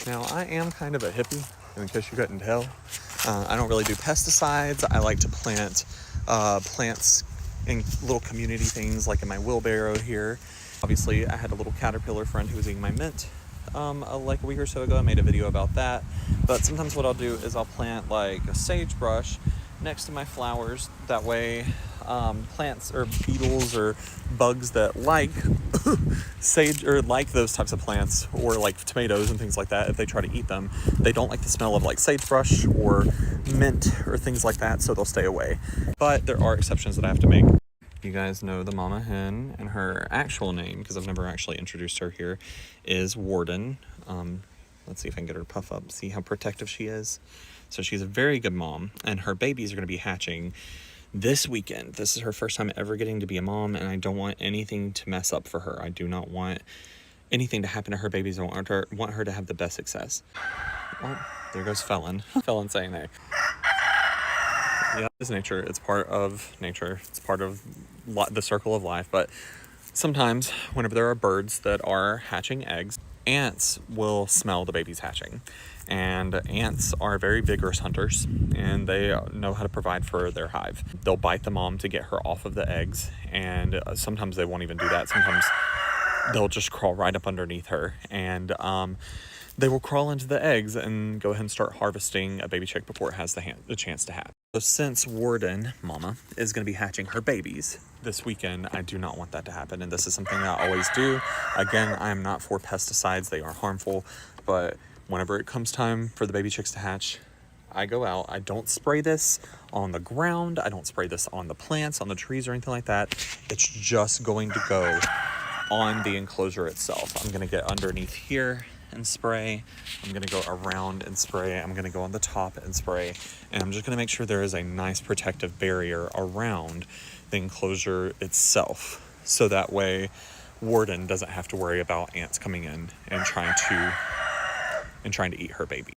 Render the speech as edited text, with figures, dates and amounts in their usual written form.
Now, I am kind of a hippie, in case you couldn't tell. I don't really do pesticides. I like to plant plants in little community things, like in my wheelbarrow here. Obviously, I had a little caterpillar friend who was eating my mint like a week or so ago. I made a video about that. But sometimes what I'll do is I'll plant like a sagebrush next to my flowers. That way, plants or beetles or bugs that like sage or like those types of plants, or like tomatoes and things like that, if they try to eat them, they don't like the smell of like sagebrush or mint or things like that, so they'll stay away. But there are exceptions that I have to make. You guys know the mama hen, and her actual name, because I've never actually introduced her here, is Warden. Let's see if I can get her to puff up, see how protective she is. So she's a very good mom, and her babies are going to be hatching this weekend. This is her first time ever getting to be a mom, and I don't want anything to mess up for her. I do not want anything to happen to her babies. I want her to have the best success. Oh, there goes Felon. Felon saying hey. Yeah, it's nature. It's part of nature. It's part of the circle of life. But sometimes, whenever there are birds that are hatching eggs, ants will smell the babies hatching. And ants are very vigorous hunters, and they know how to provide for their hive. They'll bite the mom to get her off of the eggs, and sometimes they won't even do that. Sometimes they'll just crawl right up underneath her, and they will crawl into the eggs and go ahead and start harvesting a baby chick before it has the chance to hatch. So since Warden, mama, is going to be hatching her babies this weekend, I do not want that to happen, and this is something that I always do. Again, I am not for pesticides. They are harmful, but whenever it comes time for the baby chicks to hatch, I go out. I don't spray this on the ground. I don't spray this on the plants, on the trees, or anything like that. It's just going to go on the enclosure itself. I'm going to get underneath here and spray. I'm going to go around and spray. I'm going to go on the top and spray. And I'm just going to make sure there is a nice protective barrier around the enclosure itself, so that way Warden doesn't have to worry about ants coming in and trying to eat her baby.